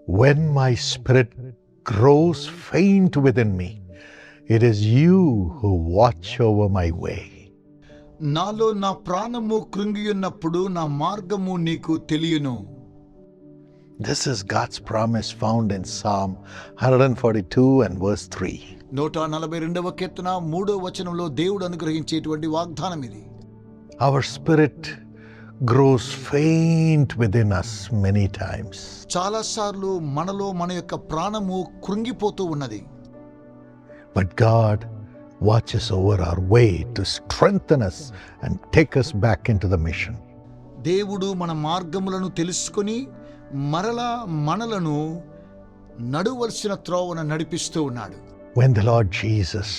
When my spirit grows faint within me, it is you who watch over my way. నాలో నా ప్రాణము కృంగియున్నప్పుడు నా మార్గము నీకు తెలియను. This is God's promise found in Psalm 142 and verse 3. 142వ కీర్తన 3వ వచనంలో దేవుడు అనుగ్రహించేటువంటి వాగ్దానం ఇది. Our spirit grows faint within us many times. చాలాసార్లు మనలో మన యొక్క ప్రాణము కృంగిపోతూ ఉన్నది. But God watches over our way to strengthen us and take us back into the mission. దేవుడు మన మార్గములను తెలుసుకొని మరలా మనలను నడువలసిన త్రోవన నడిపిస్తూ ఉన్నాడు. When the Lord Jesus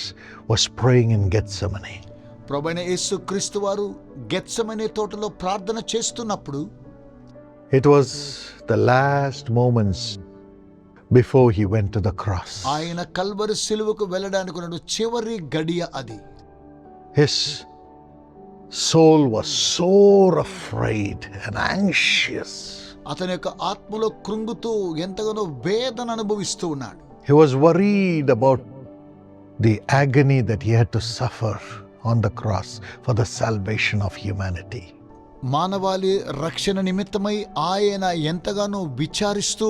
was praying in Gethsemane, ప్రభువైన యేసుక్రీస్తు వారు గెత్సెమనే తోటలో ప్రార్థన చేస్తున్నప్పుడు, it was the last moments before he went to the cross. ఆయన కల్వరి సిలువకు వెళ్ళడానికి ఉన్న చివరి గడియ అది. His soul was sore afraid and anxious. అతని యొక్క ఆత్మలో కృంగుతూ ఎంతగానో వేదన అనుభవిస్తూ ఉన్నాడు. He was worried about the agony that he had to suffer on the cross for the salvation of humanity. మానవాళి రక్షణ నిమిత్తమై ఆయన ఎంతగానో విచారిస్తూ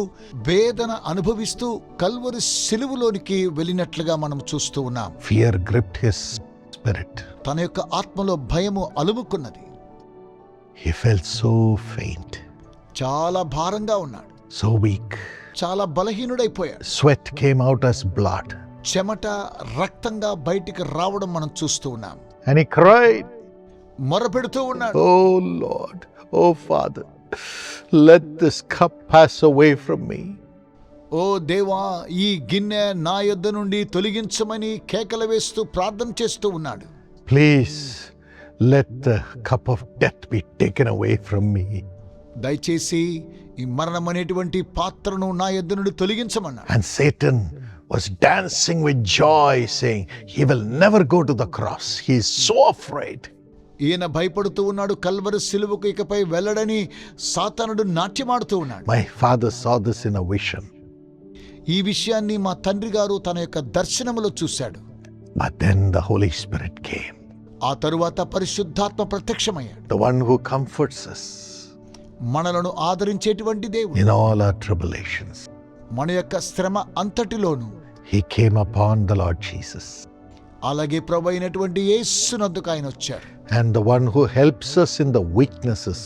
వేదన అనుభవిస్తూ కల్వరి సిలువలోనికి వెళ్ళినట్లుగా మనం చూస్తూ ఉన్నాం. Fear gripped his spirit. తన యొక్క ఆత్మలో భయము అలుముకున్నది. He felt so faint, చాలా భారంగా ఉన్నాడు, so weak. చాలా బలహీనుడైపోయాడు. Sweat came out as blood. చెమట రక్తంగా బయటికి రావడం మనం చూస్తూ ఉన్నాం. And he cried, మొరపెడుతూ ఉన్నాడు, "Oh Lord, oh Father, let this cup pass away from me." ఓ దేవా, ఈ గిన్నె నా యొద్ద నుండి తొలగించమని కేకలు వేస్తూ ప్రార్థన చేస్తూ ఉన్నాడు. Please let the cup of death be taken away from me. దయచేసి ఈ మరణం అనేటువంటి పాత్రను నా యొద్ద నుండి తొలగించమన్నాడు. And Satan was dancing with joy, saying, "He will never go to the cross. He is so afraid." ఈయన భయపడుతూ ఉన్నాడు, కల్వరి సిలువకు ఇకపై వెళ్ళడని సాతానుడు నాట్యమాడుతూ ఉన్నాడు. My father saw this in a vision. ఈ విషయాన్ని మా తండ్రి గారు తన యొక్క దర్శనములో చూశాడు. But then the Holy Spirit came, ఆ తరువాత పరిశుద్ధాత్మ ప్రత్యక్షమయ్యాడు. the one who comforts us మనలను ఆదరించేటువంటి దేవుడు. in all our tribulations. మన యొక్క శ్రమ అంతటిలోను He came upon the Lord Jesus. అలాగే ప్రభు అయినటువంటి యేసునందుకు ఆయన వచ్చాడు. And the one who helps us in the weaknesses,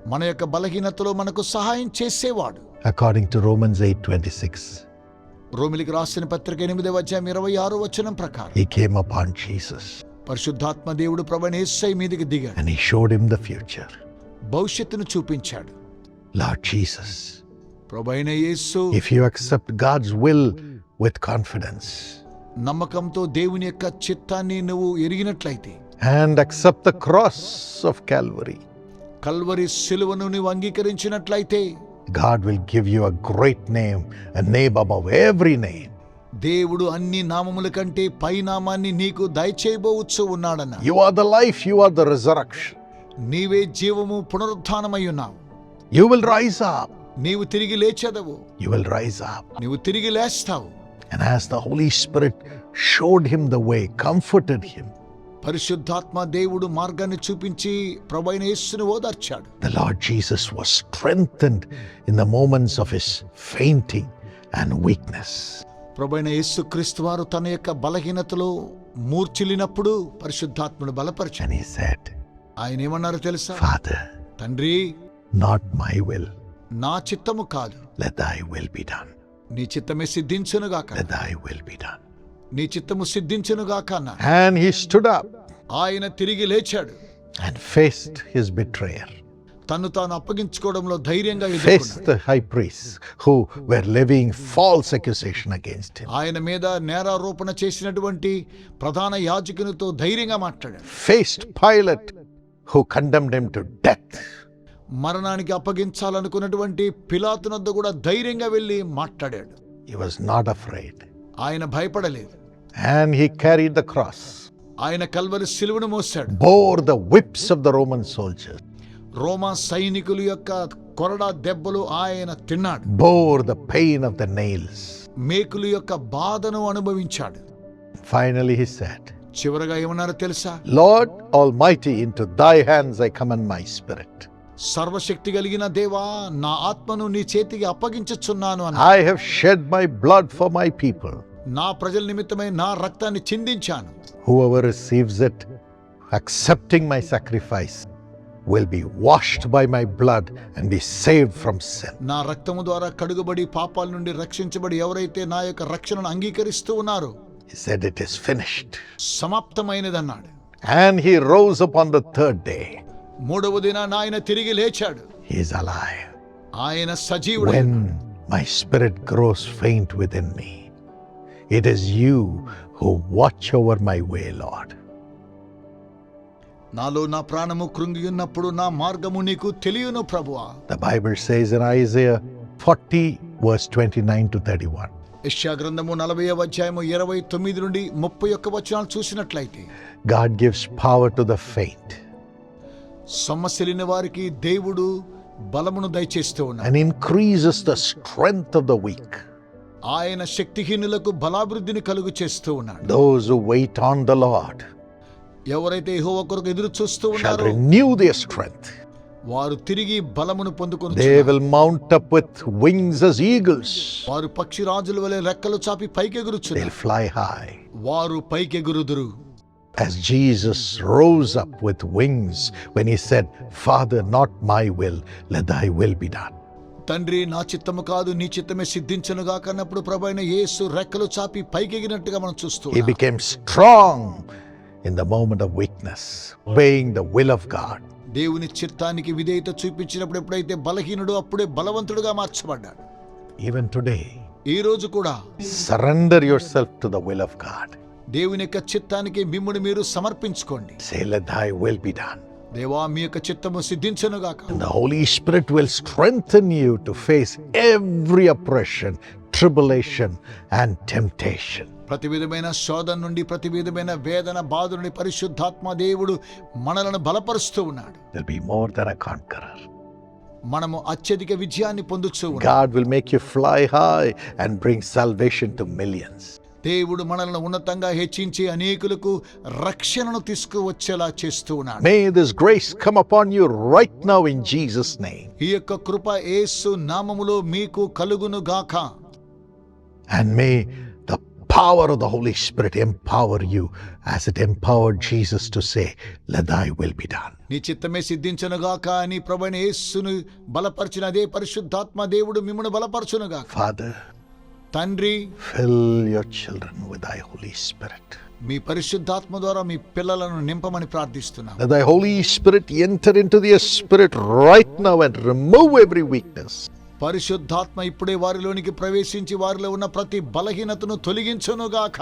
మన యొక్క బలహీనతలో మనకు సహాయం చేసేవాడు. according to Romans 8:26. రోమిలికి రాసిన పత్రిక 8వ అధ్యాయం 26వ వచనం ప్రకారం He came upon Jesus పరిశుద్ధాత్మ దేవుడు ప్రభువైన యేసయ్య మీదకి దిగాడు. and he showed him the future. భవిష్యత్తును చూపించాడు. Lord Jesus, ప్రభువైన యేసు, if you accept God's will with confidence నమ్మకంతో దేవుని యొక్క చిత్తాన్ని నువ్వు ఎరిగినట్లయితే, and accept the cross of Calvary, Calvary సిలువను నువ్వు అంగీకరించినట్లయితే, God will give you a great name, a name above every name. దేవుడు అన్ని నామముల కంటే పై నామాన్ని నీకు దయచేయబోవచ్చు ఉన్నాడన్న. You are the life, you are the resurrection. నీవే జీవము పునరుత్థానమై ఉన్నావు. You will rise up. నీవు తిరిగి లేచెదవు. You will rise up. నీవు తిరిగి లేస్తావు. And as the Holy Spirit showed him the way, comforted him, పరిశుద్ధాత్మ దేవుడు మార్గాన్ని చూపించి ప్రభువైన యేసును ఓదార్చాడు. the Lord Jesus was strengthened in the moments of his fainting and weakness. ప్రభువైన యేసుక్రీస్తు వారు తన యొక్క బలహీనతలో మూర్ఛిల్లినప్పుడు పరిశుద్ధాత్మను బలపరిచాడు. And he said, ఆయన ఏమన్నారు తెలుసా? "Father, తండ్రి, not my will, నా చిత్తము కాదు, let thy will be done. నీ చిత్తమే సిద్ధించునుగాక, Let thy will be done." నీ చిత్తము సిద్ధించునుగాక అన్నాడు. And he stood up ఆయన తిరిగి లేచాడు. and faced his betrayer, తను తాను అప్పగించుకోవడంలో ధైర్యంగా faced ఎదుర్కొన్నాడు. the high priests who were levying false accusation against him, ఆయన మీద నేరారోపణ చేసినటువంటి ప్రధాన యాజకునితో ధైర్యంగా మాట్లాడాడు. faced Pilate who condemned him to death. మరణానికి అప్పగించాలనుకున్నటువంటి పిలాతునొద్ద కూడా ధైర్యంగా వెళ్ళి మాట్లాడాడు. He was not afraid. ఆయన భయపడలేదు. And he carried the cross, ఆయన కల్వరి సిలువను మోసాడు. bore the whips of the Roman soldiers, రోమా సైనికుల యొక్క కొరడా దెబ్బలు ఆయన తిన్నాడు. bore the pain of the nails. మేకులు యొక్క బాధను అనుభవించాడు. Finally he said, చివరగా ఏమన్నారో తెలుసా? Lord Almighty, into thy hands I commend my spirit. సర్వశక్తి కలిగిన దేవా, నా ఆత్మను నీ చేతికి అప్పగించుచున్నాను అని. I have shed my blood for my people. నా ప్రజల నిమిత్తమై నా రక్తాన్ని చిందించాను. Whoever receives it, accepting my sacrifice, will be washed by my blood and be saved from sin. నా రక్తము ద్వారా కడుగుబడి పాపాల నుండి రక్షించబడి ఎవరైతే నా యొక్క రక్షణను అంగీకరిస్తూ ఉన్నారో, He said, it is finished. సమాప్తమైనదన్నాడు. And he rose up on the third day. మూడవ దినాన ఆయన తిరిగి లేచాడు. He is alive. ఆయన సజీవుడు. When my spirit grows faint within me, it is you who watch over my way, Lord. నాలో నా ప్రాణము కృంగి ఉన్నప్పుడు నా మార్గము నీకు తెలియను ప్రభువా. The Bible says in Isaiah 40 verse 29 to 31. యెషయా గ్రంథము 40వ అధ్యాయము 29 నుండి 31 వచనాలు చూసినట్లయితే, God gives power to the faint సొమ్మసిలిన వారికి దేవుడు బలమును దయచేస్తూ ఉన్నాడు. and increases the strength of the weak. ఆయన శక్తిహీనులకు బలాభివృద్ధిని కలుగు చేస్తూ ఉన్నాడు. Those who wait on the Lord ఎవరైతే యెహోవా కొరకు ఎదురు చూస్తూ shall ఉన్నారో renew their strength. వారు తిరిగి బలమును They పొందుకొనుచున్నారు. will mount up with wings as eagles. వారు పక్షిరాజుల వలె రెక్కలు చాపి పైకెగురుచున్నారు. They'll fly high. వారు పైకెగురుదురు. As Jesus rose up with wings when he said, Father, not my will, let thy will be done. తండ్రి, నా చిత్తము కాదు నీ చిత్తమే సిద్ధించునుగా కన్నప్పుడు ప్రభువైన యేసు రెక్కలు చాపి పైకెగినట్టుగా మనం చూస్తూ He became strong in the moment of weakness, obeying the will of God. దేవుని చిత్తానికి విధేయత చూపించినప్పుడు ఎప్పుడైతే బలహీనుడు అప్పుడే బలవంతుడుగా మార్చబడ్డాడు. Even today, ఈ రోజు కూడా surrender yourself to the will of God. దేవుని యొక్క చిత్తానికి మిమ్మును మీరు సమర్పించుకోండి. Say, let thy will be done. దేవా, మీ యొక్క చిత్తము సిద్ధించునుగాక. And the Holy Spirit will strengthen you to face every oppression, tribulation, and temptation. ప్రతి విధమైన శోధన నుండి, ప్రతి విధమైన వేదన, బాధ నుండి పరిశుద్ధాత్మ దేవుడు మనలను బలపరుస్తూ ఉన్నాడు. There'll be more than a conqueror. మనము అత్యధిక విజయాన్ని పొందుతూ ఉన్నాం. God will make you fly high and bring salvation to millions. దేవుడు మనల్ని ఉన్నతంగా హెచ్చించి అనేకులకు రక్షణను తీసుకువచ్చేలా చేస్తూ ఉన్నాడు. May this grace come upon you right now in Jesus' name. ఈ యొక్క కృప యేసు నామములో మీకు కలుగును గాక. And may the power of the Holy Spirit empower you as it empowered Jesus to say, let thy will be done. నీ చిత్తమే సిద్ధించును గాక అని ప్రభువైన యేసును బలపరిచిన అదే పరిశుద్ధాత్మ దేవుడు మిమ్మును బలపరచును గాక. Father, తండ్రి, fill your children with thy Holy Spirit. మీ పరిశుద్ధాత్మ ద్వారా మీ పిల్లలను నింపమని ప్రార్థిస్తున్నాను. Let thy Holy Spirit enter into their spirit right now and remove every weakness. పరిశుద్ధాత్మ ఇప్పుడే వారిలోనికి ప్రవేశించి వారిలో ఉన్న ప్రతి బలహీనతను తొలగించును గాక.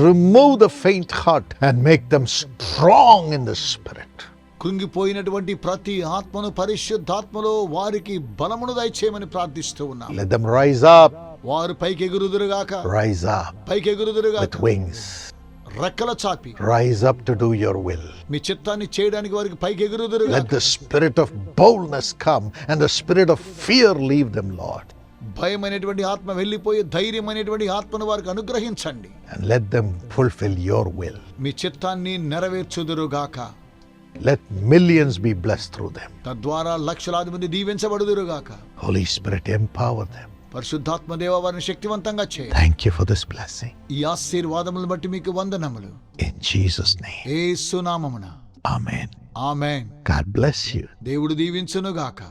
Remove the faint heart and make them strong in the spirit. కృంగిపోయినటువంటి ప్రతి ఆత్మను పరిశుద్ధాత్మలో వారికి బలమును దయచేయమని ప్రార్థిస్తూ ఉన్నాం. Let them rise up, వారు పైకెగురుదురుగాక. rise up పైకెగురుదురుగాక. with wings. రెక్కల చాపి Rise up to do your will. మీ చిత్తాన్ని చేయడానికి వారికి పైకెగురుదురుగాక. Let the spirit of boldness come and the spirit of fear leave them, Lord. భయమైనటువంటి ఆత్మ వెళ్ళిపోయి ధైర్యమైనటువంటి ఆత్మను వారికి అనుగ్రహించండి. And let them fulfill your will. మీ చిత్తాన్ని నెరవేర్చుదురుగాక. Let millions be blessed through them. తద్వారా లక్షలాది మంది దీవించబడుదురుగాక. Holy Spirit, empower them. పరిశుద్ధాత్మ దేవ వారిని శక్తివంతంగా చేయి. Thank you for this blessing. ఈ ఆశీర్వాదములను బట్టి మీకు వందనములు. In Jesus' name. యేసు నామమున. Amen. Amen. God bless you. దేవుడు దీవించునుగాక.